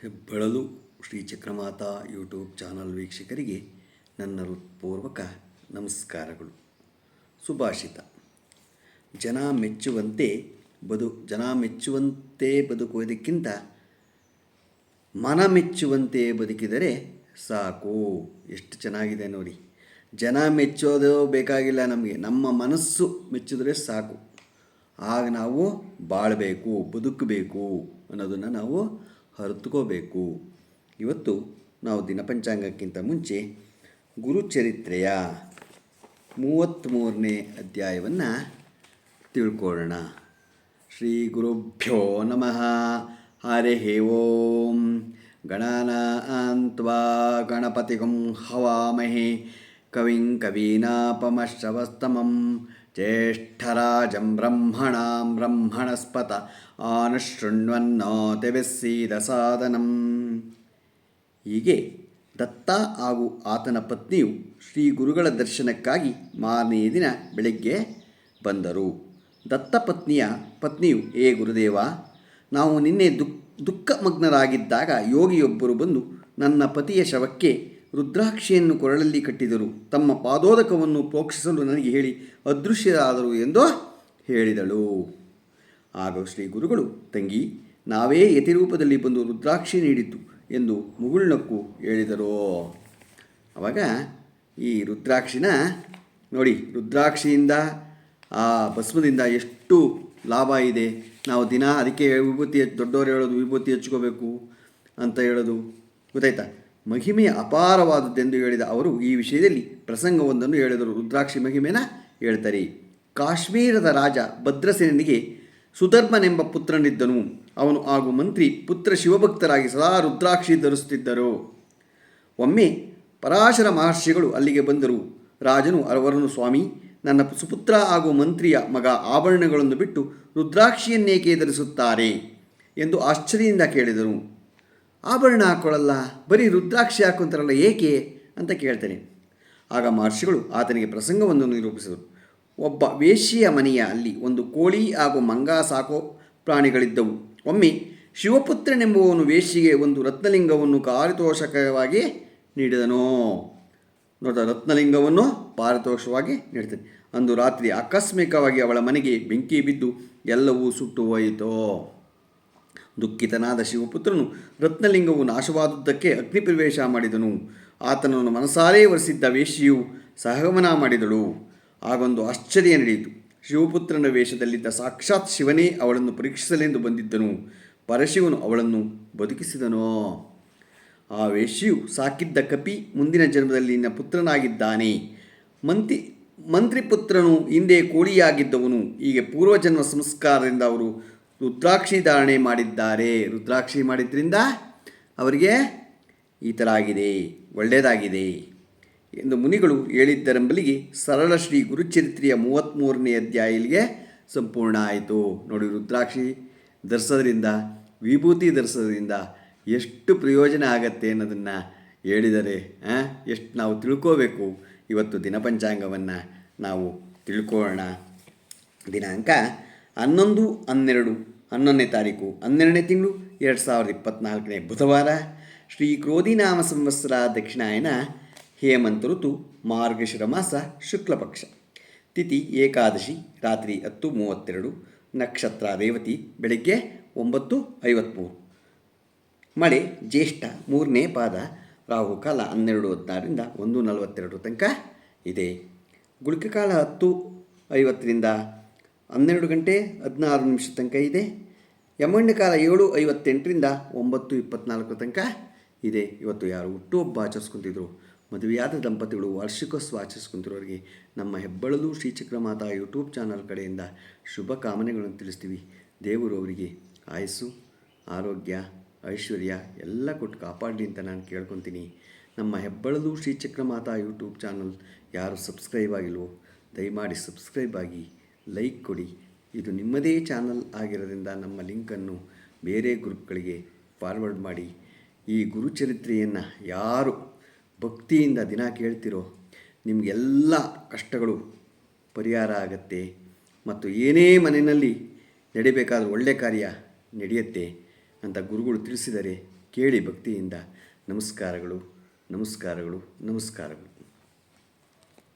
ಹೆಬ್ಬಳಲು Shri Chakramata YouTube channel ವೀಕ್ಷಕರಿಗೆ ನನ್ನ ಹೃತ್ಪೂರ್ವಕ ನಮಸ್ಕಾರಗಳು. ಸುಭಾಷಿತ: ಜನ ಮೆಚ್ಚುವಂತೆ ಬದುಕುವುದಕ್ಕಿಂತ ಮನ ಮೆಚ್ಚುವಂತೆ ಬದುಕಿದರೆ ಸಾಕು. ಎಷ್ಟು ಚೆನ್ನಾಗಿದೆ ನೋಡಿ. ಜನ ಮೆಚ್ಚೋದು ಬೇಕಾಗಿಲ್ಲ ನಮಗೆ, ನಮ್ಮ ಮನಸ್ಸು ಮೆಚ್ಚಿದ್ರೆ ಸಾಕು. ಆಗ ನಾವು ಬಾಳಬೇಕು, ಬದುಕಬೇಕು ಅನ್ನೋದನ್ನು ನಾವು ಅರಿತುಕೋಬೇಕು. ಇವತ್ತು ನಾವು ದಿನಪಂಚಾಂಗಕ್ಕಿಂತ ಮುಂಚೆ ಗುರುಚರಿತ್ರೆಯ 33ನೇ ಅಧ್ಯಾಯವನ್ನು ತಿಳ್ಕೊಳ್ಳೋಣ. ಶ್ರೀ ಗುರುಭ್ಯೋ ನಮಃ. ಹರಿಃ ಓಂ. ಗಣಾನಾಂ ತ್ವಾ ಗಣಪತಿಗಂ ಹವಾಮಹೇ ಕವಿಂ ಕವೀನಾಪಮಶ್ರವಸ್ತಮಂ ಜ್ಯೇಷ್ಠರಾಜಂ ಬ್ರಹ್ಮಣಾಂ ಬ್ರಹ್ಮಣಸ್ಪತ ಆನುಶೃಣ್ವನ್ನೋತಿಭಿಸ್ಸೀದಸಾದನಂ. ಹೀಗೆ ದತ್ತ ಹಾಗೂ ಆತನ ಪತ್ನಿಯು ಶ್ರೀ ಗುರುಗಳ ದರ್ಶನಕ್ಕಾಗಿ ಮಾರನೆಯ ದಿನ ಬೆಳಗ್ಗೆ ಬಂದರು. ದತ್ತ ಪತ್ನಿಯು, ಏ ಗುರುದೇವ, ನಾವು ನಿನ್ನೆ ದುಃಖಮಗ್ನರಾಗಿದ್ದಾಗ ಯೋಗಿಯೊಬ್ಬರು ಬಂದು ನನ್ನ ಪತಿಯ ಶವಕ್ಕೆ ರುದ್ರಾಕ್ಷಿಯನ್ನು ಕೊರಳಲ್ಲಿ ಕಟ್ಟಿದರು. ತಮ್ಮ ಪಾದೋದಕವನ್ನು ಪ್ರೋಕ್ಷಿಸಲು ನನಗೆ ಹೇಳಿ ಅದೃಶ್ಯರಾದರು ಎಂದು ಹೇಳಿದಳು. ಆಗ ಶ್ರೀ ಗುರುಗಳು, ತಂಗಿ, ನಾವೇ ಯತಿರೂಪದಲ್ಲಿ ಬಂದು ರುದ್ರಾಕ್ಷಿ ನೀಡಿದ್ದು ಎಂದು ಮುಗುಳ್ನಕ್ಕು ಹೇಳಿದರು. ಆವಾಗ ಈ ರುದ್ರಾಕ್ಷಿನ ನೋಡಿ, ರುದ್ರಾಕ್ಷಿಯಿಂದ ಆ ಭಸ್ಮದಿಂದ ಎಷ್ಟು ಲಾಭ ಇದೆ. ನಾವು ದಿನ ಅದಕ್ಕೆ ವಿಭೂತಿ, ದೊಡ್ಡವರು ಹೇಳೋದು ವಿಭೂತಿ ಹಚ್ಕೋಬೇಕು ಅಂತ ಹೇಳೋದು ಗೊತ್ತಾಯ್ತಾ. ಮಹಿಮೆಯ ಅಪಾರವಾದದ್ದೆಂದು ಹೇಳಿದ ಅವರು ಈ ವಿಷಯದಲ್ಲಿ ಪ್ರಸಂಗವೊಂದನ್ನು ಹೇಳಿದರು. ರುದ್ರಾಕ್ಷಿ ಮಹಿಮೆನ ಹೇಳ್ತಾರೆ. ಕಾಶ್ಮೀರದ ರಾಜ ಭದ್ರಸೇನಿಗೆ ಸುಧರ್ಮನೆಂಬ ಪುತ್ರನಿದ್ದನು. ಅವನು ಹಾಗೂ ಮಂತ್ರಿ ಪುತ್ರ ಶಿವಭಕ್ತರಾಗಿ ಸದಾ ರುದ್ರಾಕ್ಷಿ ಧರಿಸುತ್ತಿದ್ದರು. ಒಮ್ಮೆ ಪರಾಶರ ಮಹರ್ಷಿಗಳು ಅಲ್ಲಿಗೆ ಬಂದರು. ರಾಜನು ಅವರನ್ನು, ಸ್ವಾಮಿ, ನನ್ನ ಸುಪುತ್ರ ಹಾಗೂ ಮಂತ್ರಿಯ ಮಗ ಆಭರಣಗಳನ್ನು ಬಿಟ್ಟು ರುದ್ರಾಕ್ಷಿಯನ್ನೇಕೆ ಧರಿಸುತ್ತಾರೆ ಎಂದು ಆಶ್ಚರ್ಯದಿಂದ ಕೇಳಿದರು. ಆಭರಣ ಹಾಕೊಳ್ಳಲ್ಲ, ಬರೀ ರುದ್ರಾಕ್ಷಿ ಹಾಕೊಂತಾರಲ್ಲ, ಏಕೆ ಅಂತ ಕೇಳ್ತಾನೆ. ಆಗ ಮಹರ್ಷಿಗಳು ಆತನಿಗೆ ಪ್ರಸಂಗವನ್ನು ನಿರೂಪಿಸಿದರು. ಒಬ್ಬ ವೇಶ್ಯೆಯ ಮನೆಯ ಅಲ್ಲಿ ಒಂದು ಕೋಳಿ ಹಾಗೂ ಮಂಗ ಸಾಕೋ ಪ್ರಾಣಿಗಳಿದ್ದವು. ಒಮ್ಮೆ ಶಿವಪುತ್ರನೆಂಬುವನು ವೇಶ್ಯೆಗೆ ಒಂದು ರತ್ನಲಿಂಗವನ್ನು ಪಾರಿತೋಷಕವಾಗಿ ನೀಡಿದನು. ರತ್ನಲಿಂಗವನ್ನು ಪಾರಿತೋಷವಾಗಿ ನೀಡ್ತಾನೆ. ಅಂದು ರಾತ್ರಿ ಆಕಸ್ಮಿಕವಾಗಿ ಅವಳ ಮನೆಗೆ ಬೆಂಕಿ ಬಿದ್ದು ಎಲ್ಲವೂ ಸುಟ್ಟು ಹೋಯಿತು. ದುಃಖಿತನಾದ ಶಿವಪುತ್ರನು ರತ್ನಲಿಂಗವು ನಾಶವಾದುದಕ್ಕೆ ಅಗ್ನಿಪ್ರವೇಶ ಮಾಡಿದನು. ಆತನನ್ನು ಮನಸಾರೇ ವರಿಸಿದ್ದ ವೇಶ್ಯೆಯು ಸಹಗಮನ ಮಾಡಿದಳು. ಆಗೊಂದು ಆಶ್ಚರ್ಯ ನಡೆಯಿತು. ಶಿವಪುತ್ರನ ವೇಷದಲ್ಲಿದ್ದ ಸಾಕ್ಷಾತ್ ಶಿವನೇ ಅವಳನ್ನು ಪರೀಕ್ಷಿಸಲೆಂದು ಬಂದಿದ್ದನು. ಪರಶಿವನು ಅವಳನ್ನು ಬದುಕಿಸಿದನು. ಆ ವೇಶ್ಯೆಯು ಸಾಕಿದ್ದ ಕಪಿ ಮುಂದಿನ ಜನ್ಮದಲ್ಲಿ ನಿನ್ನ ಪುತ್ರನಾಗಿದ್ದಾನೆ. ಮಂತ್ರಿಪುತ್ರನು ಹಿಂದೆ ಕೋಳಿಯಾಗಿದ್ದವನು. ಹೀಗೆ ಪೂರ್ವಜನ್ಮ ಸಂಸ್ಕಾರದಿಂದ ಅವರು ರುದ್ರಾಕ್ಷಿ ಧಾರಣೆ ಮಾಡಿದ್ದಾರೆ. ರುದ್ರಾಕ್ಷಿ ಮಾಡಿದ್ರಿಂದ ಅವರಿಗೆ ಈ ಥರ ಆಗಿದೆ, ಒಳ್ಳೆಯದಾಗಿದೆ ಎಂದು ಮುನಿಗಳು ಹೇಳಿದ್ದರೆಂಬಲಿಗೆ ಸರಳ ಶ್ರೀ ಗುರುಚರಿತ್ರೆಯ 33ನೇ ಅಧ್ಯಾಯ ಇಲ್ಲಿಗೆ ಸಂಪೂರ್ಣ ಆಯಿತು. ನೋಡಿ, ರುದ್ರಾಕ್ಷಿ ಧರಿಸೋದ್ರಿಂದ, ವಿಭೂತಿ ಧರಿಸೋದ್ರಿಂದ ಎಷ್ಟು ಪ್ರಯೋಜನ ಆಗತ್ತೆ ಅನ್ನೋದನ್ನು ಹೇಳಿದರೆ ಎಷ್ಟು ನಾವು ತಿಳ್ಕೋಬೇಕು. ಇವತ್ತು ದಿನಪಂಚಾಂಗವನ್ನು ನಾವು ತಿಳ್ಕೊಳ್ಳೋಣ. ದಿನಾಂಕ 11/12 ತಾರೀಕು 12ನೇ ತಿಂಗಳು 2024 ಬುಧವಾರ. ಶ್ರೀ ಕ್ರೋಧಿನಾಮ ಸಂವತ್ಸರ ದಕ್ಷಿಣಾಯನ ಹೇಮಂತ ಋತು ಮಾರ್ಗಶಿರ ಮಾಸ ಶುಕ್ಲಪಕ್ಷ. ತಿಥಿ ಏಕಾದಶಿ ರಾತ್ರಿ 10:32. ನಕ್ಷತ್ರ ರೇವತಿ ಬೆಳಗ್ಗೆ 9:53. ಮಳೆ ಜ್ಯೇಷ್ಠ 3ನೇ ಪಾದ. ರಾಹುಕಾಲ 12:16ರಿಂದ 1:42 ತನಕ ಇದೆ. ಗುಳಿಕಕಾಲ 10:50ರಿಂದ 12 ಗಂಟೆ 16 ನಿಮಿಷ ತನಕ ಇದೆ. ಯಮಗಂಡ ಕಾಲ 7:58ರಿಂದ 9:24 ತನಕ ಇದೆ. ಇವತ್ತು ಯಾರು ಹುಟ್ಟುಹಬ್ಬ ಆಚರಿಸ್ಕೊತಿದ್ರು, ಮದುವೆಯಾದ ದಂಪತಿಗಳು ವಾರ್ಷಿಕೋತ್ಸವ ಆಚರಿಸ್ಕೊಂತಿರೋರಿಗೆ ನಮ್ಮ ಹೆಬ್ಬಳಲು ಶ್ರೀ ಚಕ್ರಮಾತಾ ಯೂಟ್ಯೂಬ್ ಚಾನಲ್ ಕಡೆಯಿಂದ ಶುಭ ಕಾಮನೆಗಳನ್ನು ತಿಳಿಸ್ತೀವಿ. ದೇವರು ಅವರಿಗೆ ಆಯಸ್ಸು, ಆರೋಗ್ಯ, ಐಶ್ವರ್ಯ ಎಲ್ಲ ಕೊಟ್ಟು ಕಾಪಾಡಲಿ ಅಂತ ನಾನು ಕೇಳ್ಕೊತೀನಿ. ನಮ್ಮ ಹೆಬ್ಬಳಲು ಶ್ರೀ ಚಕ್ರಮಾತಾ ಯೂಟ್ಯೂಬ್ ಚಾನಲ್ ಯಾರು ಸಬ್ಸ್ಕ್ರೈಬ್ ಆಗಿಲ್ವೋ ದಯಮಾಡಿ ಸಬ್ಸ್ಕ್ರೈಬ್ ಆಗಿ, ಲೈಕ್ ಕೊಡಿ. ಇದು ನಿಮ್ಮದೇ ಚಾನಲ್ ಆಗಿರೋದ್ರಿಂದ ನಮ್ಮ ಲಿಂಕನ್ನು ಬೇರೆ ಗ್ರೂಪ್ಗಳಿಗೆ ಫಾರ್ವರ್ಡ್ ಮಾಡಿ. ಈ ಗುರುಚರಿತ್ರೆಯನ್ನು ಯಾರು ಭಕ್ತಿಯಿಂದ ದಿನ ಕೇಳ್ತಿರೋ ನಿಮಗೆಲ್ಲ ಕಷ್ಟಗಳು ಪರಿಹಾರ ಆಗತ್ತೆ ಮತ್ತು ಏನೇ ಮನೆಯಲ್ಲಿ ನಡಿಬೇಕಾದ್ರೂ ಒಳ್ಳೆಯ ಕಾರ್ಯ ನಡೆಯುತ್ತೆ ಅಂತ ಗುರುಗಳು ತಿಳಿಸಿದರೆ ಕೇಳಿ ಭಕ್ತಿಯಿಂದ ನಮಸ್ಕಾರಗಳು ನಮಸ್ಕಾರಗಳು ನಮಸ್ಕಾರಗಳು.